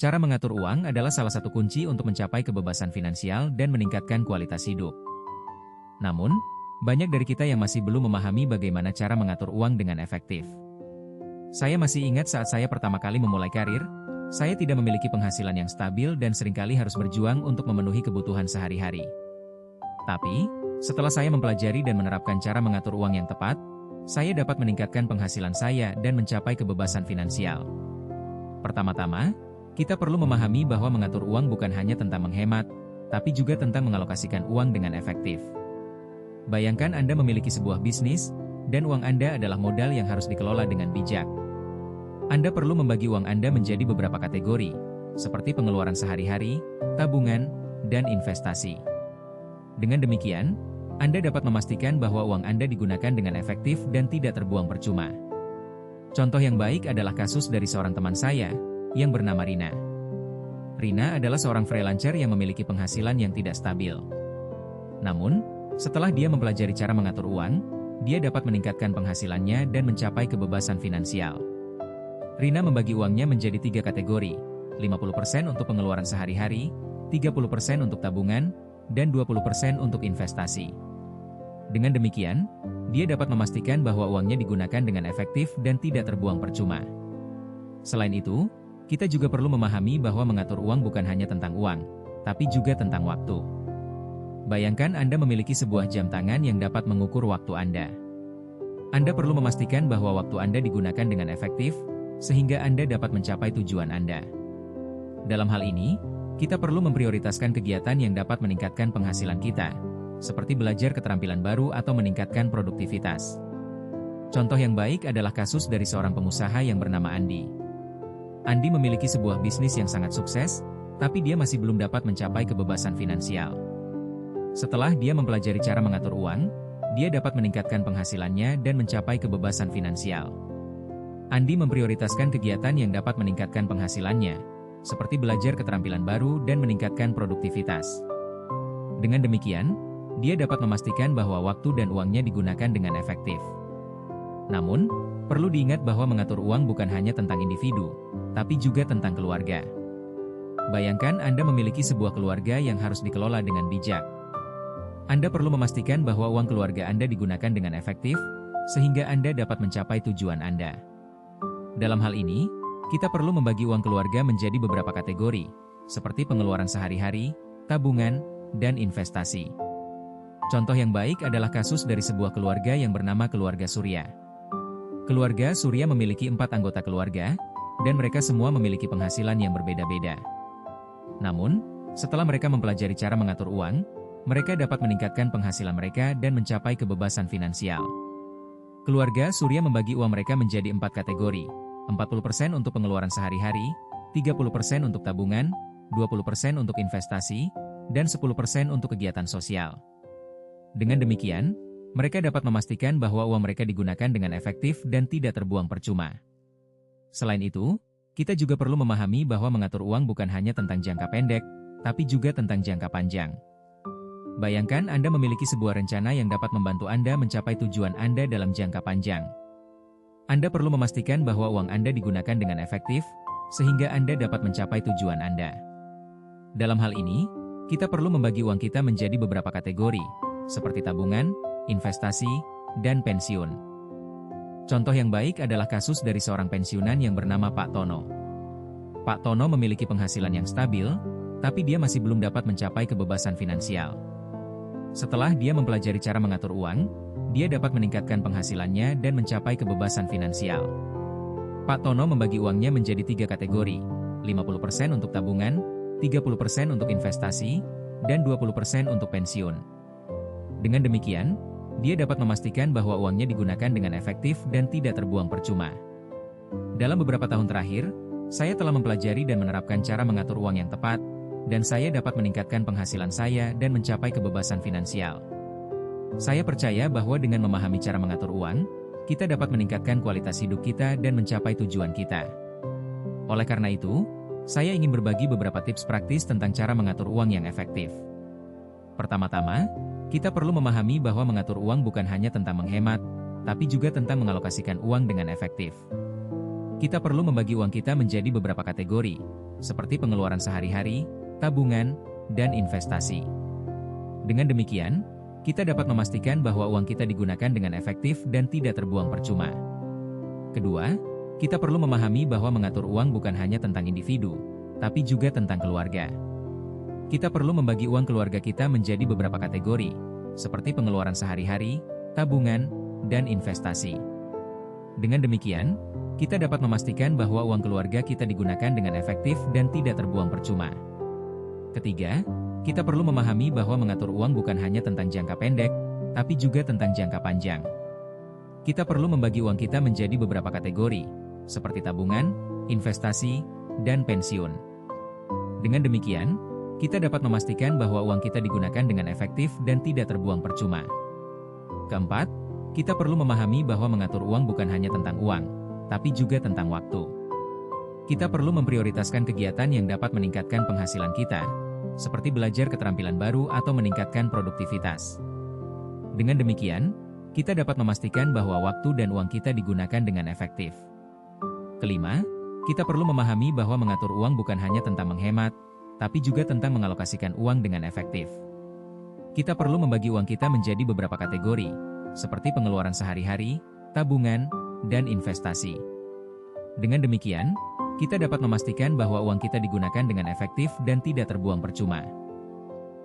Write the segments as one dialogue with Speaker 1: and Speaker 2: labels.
Speaker 1: Cara mengatur uang adalah salah satu kunci untuk mencapai kebebasan finansial dan meningkatkan kualitas hidup. Namun, banyak dari kita yang masih belum memahami bagaimana cara mengatur uang dengan efektif. Saya masih ingat saat saya pertama kali memulai karir, saya tidak memiliki penghasilan yang stabil dan seringkali harus berjuang untuk memenuhi kebutuhan sehari-hari. Tapi, setelah saya mempelajari dan menerapkan cara mengatur uang yang tepat, saya dapat meningkatkan penghasilan saya dan mencapai kebebasan finansial. Pertama-tama, kita perlu memahami bahwa mengatur uang bukan hanya tentang menghemat, tapi juga tentang mengalokasikan uang dengan efektif. Bayangkan Anda memiliki sebuah bisnis, dan uang Anda adalah modal yang harus dikelola dengan bijak. Anda perlu membagi uang Anda menjadi beberapa kategori, seperti pengeluaran sehari-hari, tabungan, dan investasi. Dengan demikian, Anda dapat memastikan bahwa uang Anda digunakan dengan efektif dan tidak terbuang percuma. Contoh yang baik adalah kasus dari seorang teman saya, yang bernama Rina. Rina adalah seorang freelancer yang memiliki penghasilan yang tidak stabil. Namun, setelah dia mempelajari cara mengatur uang, dia dapat meningkatkan penghasilannya dan mencapai kebebasan finansial. Rina membagi uangnya menjadi 3 kategori, 50% untuk pengeluaran sehari-hari, 30% untuk tabungan, dan 20% untuk investasi. Dengan demikian, dia dapat memastikan bahwa uangnya digunakan dengan efektif dan tidak terbuang percuma. Selain itu, kita juga perlu memahami bahwa mengatur uang bukan hanya tentang uang, tapi juga tentang waktu. Bayangkan Anda memiliki sebuah jam tangan yang dapat mengukur waktu Anda. Anda perlu memastikan bahwa waktu Anda digunakan dengan efektif, sehingga Anda dapat mencapai tujuan Anda. Dalam hal ini, kita perlu memprioritaskan kegiatan yang dapat meningkatkan penghasilan kita, seperti belajar keterampilan baru atau meningkatkan produktivitas. Contoh yang baik adalah kasus dari seorang pengusaha yang bernama Andi. Andi memiliki sebuah bisnis yang sangat sukses, tapi dia masih belum dapat mencapai kebebasan finansial. Setelah dia mempelajari cara mengatur uang, dia dapat meningkatkan penghasilannya dan mencapai kebebasan finansial. Andi memprioritaskan kegiatan yang dapat meningkatkan penghasilannya, seperti belajar keterampilan baru dan meningkatkan produktivitas. Dengan demikian, dia dapat memastikan bahwa waktu dan uangnya digunakan dengan efektif. Namun, perlu diingat bahwa mengatur uang bukan hanya tentang individu, tapi juga tentang keluarga. Bayangkan Anda memiliki sebuah keluarga yang harus dikelola dengan bijak. Anda perlu memastikan bahwa uang keluarga Anda digunakan dengan efektif, sehingga Anda dapat mencapai tujuan Anda. Dalam hal ini, kita perlu membagi uang keluarga menjadi beberapa kategori, seperti pengeluaran sehari-hari, tabungan, dan investasi. Contoh yang baik adalah kasus dari sebuah keluarga yang bernama keluarga Surya. Keluarga Surya memiliki 4 anggota keluarga, dan mereka semua memiliki penghasilan yang berbeda-beda. Namun, setelah mereka mempelajari cara mengatur uang, mereka dapat meningkatkan penghasilan mereka dan mencapai kebebasan finansial. Keluarga Surya membagi uang mereka menjadi 4 kategori, 40% untuk pengeluaran sehari-hari, 30% untuk tabungan, 20% untuk investasi, dan 10% untuk kegiatan sosial. Dengan demikian, mereka dapat memastikan bahwa uang mereka digunakan dengan efektif dan tidak terbuang percuma. Selain itu, kita juga perlu memahami bahwa mengatur uang bukan hanya tentang jangka pendek, tapi juga tentang jangka panjang. Bayangkan Anda memiliki sebuah rencana yang dapat membantu Anda mencapai tujuan Anda dalam jangka panjang. Anda perlu memastikan bahwa uang Anda digunakan dengan efektif, sehingga Anda dapat mencapai tujuan Anda. Dalam hal ini, kita perlu membagi uang kita menjadi beberapa kategori, seperti tabungan, investasi, dan pensiun. Contoh yang baik adalah kasus dari seorang pensiunan yang bernama Pak Tono. Pak Tono memiliki penghasilan yang stabil, tapi dia masih belum dapat mencapai kebebasan finansial. Setelah dia mempelajari cara mengatur uang, dia dapat meningkatkan penghasilannya dan mencapai kebebasan finansial. Pak Tono membagi uangnya menjadi 3 kategori, 50% untuk tabungan, 30% untuk investasi, dan 20% untuk pensiun. Dengan demikian, dia dapat memastikan bahwa uangnya digunakan dengan efektif dan tidak terbuang percuma. Dalam beberapa tahun terakhir, saya telah mempelajari dan menerapkan cara mengatur uang yang tepat, dan saya dapat meningkatkan penghasilan saya dan mencapai kebebasan finansial. Saya percaya bahwa dengan memahami cara mengatur uang, kita dapat meningkatkan kualitas hidup kita dan mencapai tujuan kita. Oleh karena itu, saya ingin berbagi beberapa tips praktis tentang cara mengatur uang yang efektif. Pertama-tama, kita perlu memahami bahwa mengatur uang bukan hanya tentang menghemat, tapi juga tentang mengalokasikan uang dengan efektif. Kita perlu membagi uang kita menjadi beberapa kategori, seperti pengeluaran sehari-hari, tabungan, dan investasi. Dengan demikian, kita dapat memastikan bahwa uang kita digunakan dengan efektif dan tidak terbuang percuma. Kedua, kita perlu memahami bahwa mengatur uang bukan hanya tentang individu, tapi juga tentang keluarga. Kita perlu membagi uang keluarga kita menjadi beberapa kategori, seperti pengeluaran sehari-hari, tabungan, dan investasi. Dengan demikian, kita dapat memastikan bahwa uang keluarga kita digunakan dengan efektif dan tidak terbuang percuma. Ketiga, kita perlu memahami bahwa mengatur uang bukan hanya tentang jangka pendek, tapi juga tentang jangka panjang. Kita perlu membagi uang kita menjadi beberapa kategori, seperti tabungan, investasi, dan pensiun. Dengan demikian, kita dapat memastikan bahwa uang kita digunakan dengan efektif dan tidak terbuang percuma. Keempat, kita perlu memahami bahwa mengatur uang bukan hanya tentang uang, tapi juga tentang waktu. Kita perlu memprioritaskan kegiatan yang dapat meningkatkan penghasilan kita, seperti belajar keterampilan baru atau meningkatkan produktivitas. Dengan demikian, kita dapat memastikan bahwa waktu dan uang kita digunakan dengan efektif. Kelima, kita perlu memahami bahwa mengatur uang bukan hanya tentang menghemat, tapi juga tentang mengalokasikan uang dengan efektif. Kita perlu membagi uang kita menjadi beberapa kategori, seperti pengeluaran sehari-hari, tabungan, dan investasi. Dengan demikian, kita dapat memastikan bahwa uang kita digunakan dengan efektif dan tidak terbuang percuma.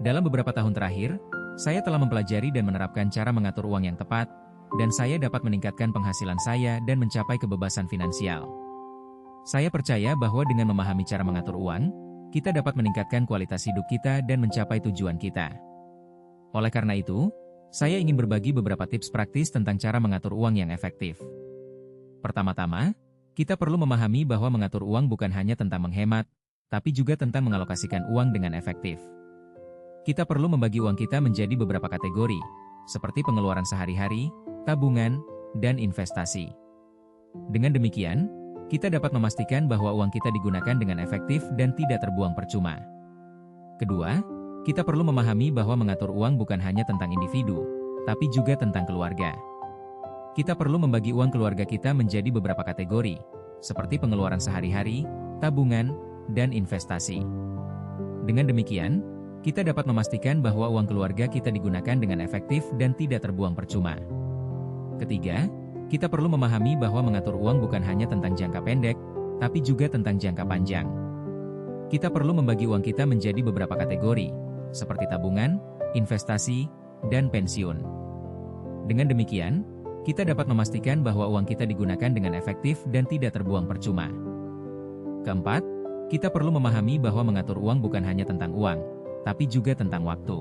Speaker 1: Dalam beberapa tahun terakhir, saya telah mempelajari dan menerapkan cara mengatur uang yang tepat, dan saya dapat meningkatkan penghasilan saya dan mencapai kebebasan finansial. Saya percaya bahwa dengan memahami cara mengatur uang, kita dapat meningkatkan kualitas hidup kita dan mencapai tujuan kita. Oleh karena itu, saya ingin berbagi beberapa tips praktis tentang cara mengatur uang yang efektif. Pertama-tama, kita perlu memahami bahwa mengatur uang bukan hanya tentang menghemat, tapi juga tentang mengalokasikan uang dengan efektif. Kita perlu membagi uang kita menjadi beberapa kategori, seperti pengeluaran sehari-hari, tabungan, dan investasi. Dengan demikian, kita dapat memastikan bahwa uang kita digunakan dengan efektif dan tidak terbuang percuma. Kedua, kita perlu memahami bahwa mengatur uang bukan hanya tentang individu, tapi juga tentang keluarga. Kita perlu membagi uang keluarga kita menjadi beberapa kategori, seperti pengeluaran sehari-hari, tabungan, dan investasi. Dengan demikian, kita dapat memastikan bahwa uang keluarga kita digunakan dengan efektif dan tidak terbuang percuma. Ketiga, kita perlu memahami bahwa mengatur uang bukan hanya tentang jangka pendek, tapi juga tentang jangka panjang. Kita perlu membagi uang kita menjadi beberapa kategori, seperti tabungan, investasi, dan pensiun. Dengan demikian, kita dapat memastikan bahwa uang kita digunakan dengan efektif dan tidak terbuang percuma. Keempat, kita perlu memahami bahwa mengatur uang bukan hanya tentang uang, tapi juga tentang waktu.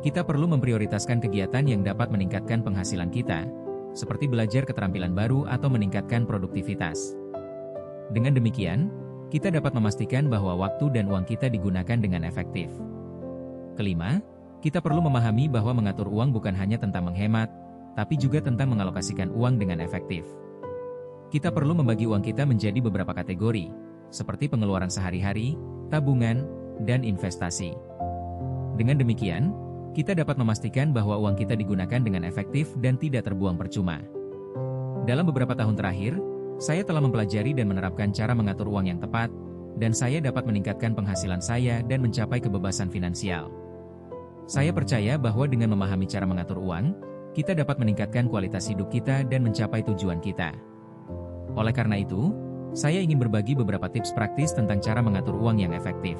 Speaker 1: Kita perlu memprioritaskan kegiatan yang dapat meningkatkan penghasilan kita, seperti belajar keterampilan baru atau meningkatkan produktivitas. Dengan demikian, kita dapat memastikan bahwa waktu dan uang kita digunakan dengan efektif. Kelima, kita perlu memahami bahwa mengatur uang bukan hanya tentang menghemat, tapi juga tentang mengalokasikan uang dengan efektif. Kita perlu membagi uang kita menjadi beberapa kategori, seperti pengeluaran sehari-hari, tabungan, dan investasi. Dengan demikian, kita dapat memastikan bahwa uang kita digunakan dengan efektif dan tidak terbuang percuma. Dalam beberapa tahun terakhir, saya telah mempelajari dan menerapkan cara mengatur uang yang tepat, dan saya dapat meningkatkan penghasilan saya dan mencapai kebebasan finansial. Saya percaya bahwa dengan memahami cara mengatur uang, kita dapat meningkatkan kualitas hidup kita dan mencapai tujuan kita. Oleh karena itu, saya ingin berbagi beberapa tips praktis tentang cara mengatur uang yang efektif.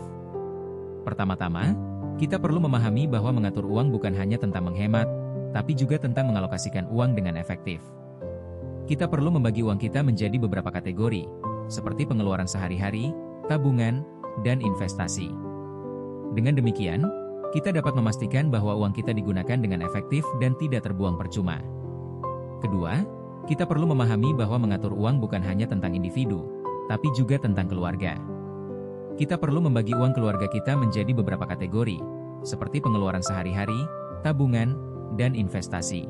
Speaker 1: Pertama-tama, kita perlu memahami bahwa mengatur uang bukan hanya tentang menghemat, tapi juga tentang mengalokasikan uang dengan efektif. Kita perlu membagi uang kita menjadi beberapa kategori, seperti pengeluaran sehari-hari, tabungan, dan investasi. Dengan demikian, kita dapat memastikan bahwa uang kita digunakan dengan efektif dan tidak terbuang percuma. Kedua, kita perlu memahami bahwa mengatur uang bukan hanya tentang individu, tapi juga tentang keluarga. Kita perlu membagi uang keluarga kita menjadi beberapa kategori, seperti pengeluaran sehari-hari, tabungan, dan investasi.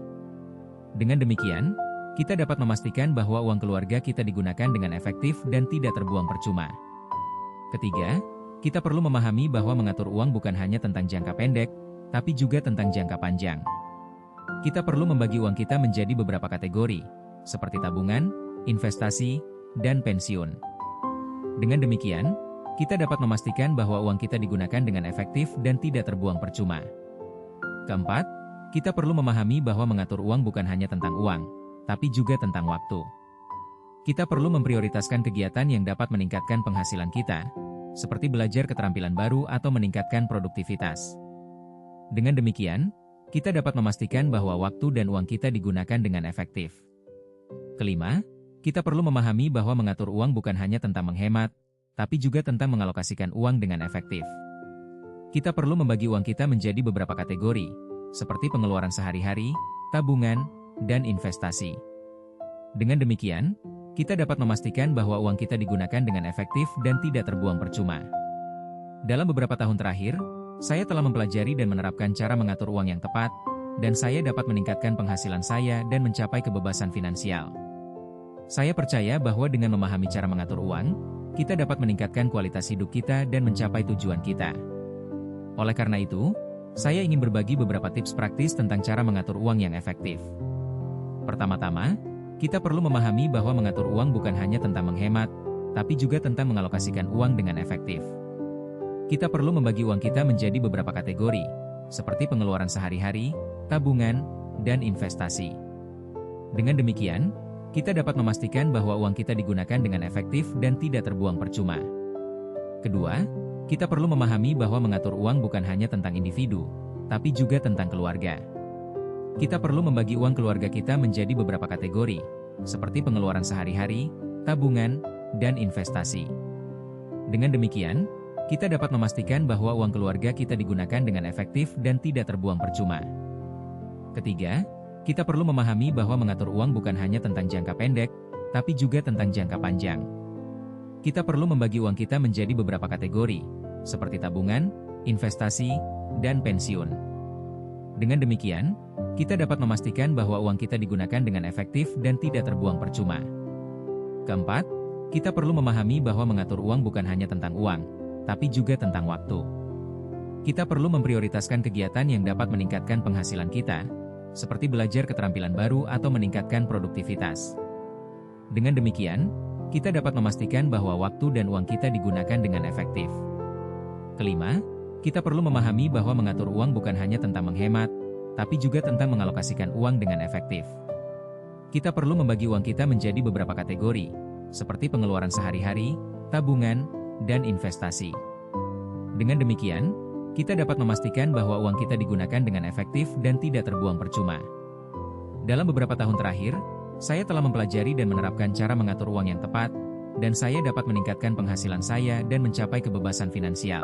Speaker 1: Dengan demikian, kita dapat memastikan bahwa uang keluarga kita digunakan dengan efektif dan tidak terbuang percuma. Ketiga, kita perlu memahami bahwa mengatur uang bukan hanya tentang jangka pendek, tapi juga tentang jangka panjang. Kita perlu membagi uang kita menjadi beberapa kategori, seperti tabungan, investasi, dan pensiun. Dengan demikian, kita dapat memastikan bahwa uang kita digunakan dengan efektif dan tidak terbuang percuma. Keempat, kita perlu memahami bahwa mengatur uang bukan hanya tentang uang, tapi juga tentang waktu. Kita perlu memprioritaskan kegiatan yang dapat meningkatkan penghasilan kita, seperti belajar keterampilan baru atau meningkatkan produktivitas. Dengan demikian, kita dapat memastikan bahwa waktu dan uang kita digunakan dengan efektif. Kelima, kita perlu memahami bahwa mengatur uang bukan hanya tentang menghemat, tapi juga tentang mengalokasikan uang dengan efektif. Kita perlu membagi uang kita menjadi beberapa kategori, seperti pengeluaran sehari-hari, tabungan, dan investasi. Dengan demikian, kita dapat memastikan bahwa uang kita digunakan dengan efektif dan tidak terbuang percuma. Dalam beberapa tahun terakhir, saya telah mempelajari dan menerapkan cara mengatur uang yang tepat, dan saya dapat meningkatkan penghasilan saya dan mencapai kebebasan finansial. Saya percaya bahwa dengan memahami cara mengatur uang, kita dapat meningkatkan kualitas hidup kita dan mencapai tujuan kita. Oleh karena itu, saya ingin berbagi beberapa tips praktis tentang cara mengatur uang yang efektif. Pertama-tama, kita perlu memahami bahwa mengatur uang bukan hanya tentang menghemat, tapi juga tentang mengalokasikan uang dengan efektif. Kita perlu membagi uang kita menjadi beberapa kategori, seperti pengeluaran sehari-hari, tabungan, dan investasi. Dengan demikian, kita dapat memastikan bahwa uang kita digunakan dengan efektif dan tidak terbuang percuma. Kedua, kita perlu memahami bahwa mengatur uang bukan hanya tentang individu, tapi juga tentang keluarga. Kita perlu membagi uang keluarga kita menjadi beberapa kategori, seperti pengeluaran sehari-hari, tabungan, dan investasi. Dengan demikian, kita dapat memastikan bahwa uang keluarga kita digunakan dengan efektif dan tidak terbuang percuma. Ketiga, kita perlu memahami bahwa mengatur uang bukan hanya tentang jangka pendek, tapi juga tentang jangka panjang. Kita perlu membagi uang kita menjadi beberapa kategori, seperti tabungan, investasi, dan pensiun. Dengan demikian, kita dapat memastikan bahwa uang kita digunakan dengan efektif dan tidak terbuang percuma. Keempat, kita perlu memahami bahwa mengatur uang bukan hanya tentang uang, tapi juga tentang waktu. Kita perlu memprioritaskan kegiatan yang dapat meningkatkan penghasilan kita, seperti belajar keterampilan baru atau meningkatkan produktivitas. Dengan demikian, kita dapat memastikan bahwa waktu dan uang kita digunakan dengan efektif. Kelima, kita perlu memahami bahwa mengatur uang bukan hanya tentang menghemat, tapi juga tentang mengalokasikan uang dengan efektif. Kita perlu membagi uang kita menjadi beberapa kategori, seperti pengeluaran sehari-hari, tabungan, dan investasi. Dengan demikian, kita dapat memastikan bahwa uang kita digunakan dengan efektif dan tidak terbuang percuma. Dalam beberapa tahun terakhir, saya telah mempelajari dan menerapkan cara mengatur uang yang tepat, dan saya dapat meningkatkan penghasilan saya dan mencapai kebebasan finansial.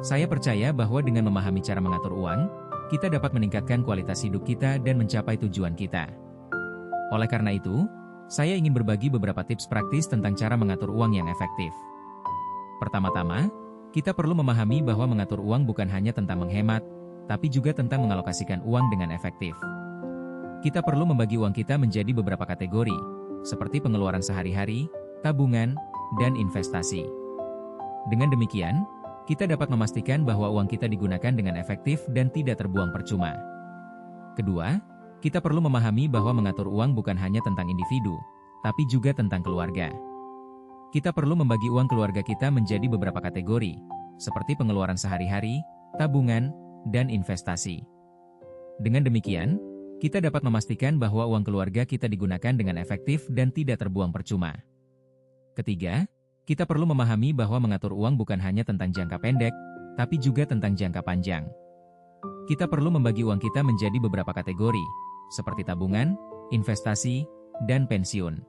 Speaker 1: Saya percaya bahwa dengan memahami cara mengatur uang, kita dapat meningkatkan kualitas hidup kita dan mencapai tujuan kita. Oleh karena itu, saya ingin berbagi beberapa tips praktis tentang cara mengatur uang yang efektif. Pertama-tama, kita perlu memahami bahwa mengatur uang bukan hanya tentang menghemat, tapi juga tentang mengalokasikan uang dengan efektif. Kita perlu membagi uang kita menjadi beberapa kategori, seperti pengeluaran sehari-hari, tabungan, dan investasi. Dengan demikian, kita dapat memastikan bahwa uang kita digunakan dengan efektif dan tidak terbuang percuma. Kedua, kita perlu memahami bahwa mengatur uang bukan hanya tentang individu, tapi juga tentang keluarga. Kita perlu membagi uang keluarga kita menjadi beberapa kategori, seperti pengeluaran sehari-hari, tabungan, dan investasi. Dengan demikian, kita dapat memastikan bahwa uang keluarga kita digunakan dengan efektif dan tidak terbuang percuma. Ketiga, kita perlu memahami bahwa mengatur uang bukan hanya tentang jangka pendek, tapi juga tentang jangka panjang. Kita perlu membagi uang kita menjadi beberapa kategori, seperti tabungan, investasi, dan pensiun.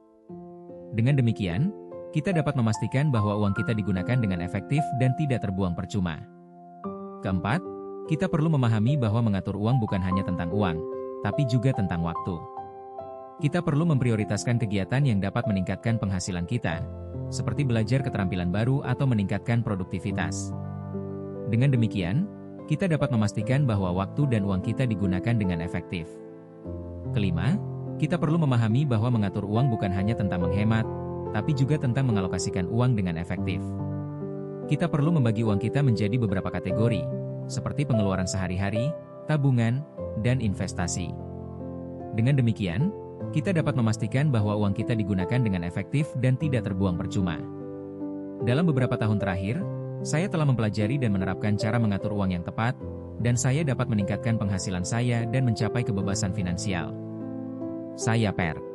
Speaker 1: Dengan demikian, kita dapat memastikan bahwa uang kita digunakan dengan efektif dan tidak terbuang percuma. Keempat, kita perlu memahami bahwa mengatur uang bukan hanya tentang uang, tapi juga tentang waktu. Kita perlu memprioritaskan kegiatan yang dapat meningkatkan penghasilan kita, seperti belajar keterampilan baru atau meningkatkan produktivitas. Dengan demikian, kita dapat memastikan bahwa waktu dan uang kita digunakan dengan efektif. Kelima, kita perlu memahami bahwa mengatur uang bukan hanya tentang menghemat, tapi juga tentang mengalokasikan uang dengan efektif. Kita perlu membagi uang kita menjadi beberapa kategori, seperti pengeluaran sehari-hari, tabungan, dan investasi. Dengan demikian, kita dapat memastikan bahwa uang kita digunakan dengan efektif dan tidak terbuang percuma. Dalam beberapa tahun terakhir, saya telah mempelajari dan menerapkan cara mengatur uang yang tepat, dan saya dapat meningkatkan penghasilan saya dan mencapai kebebasan finansial. Saya Per.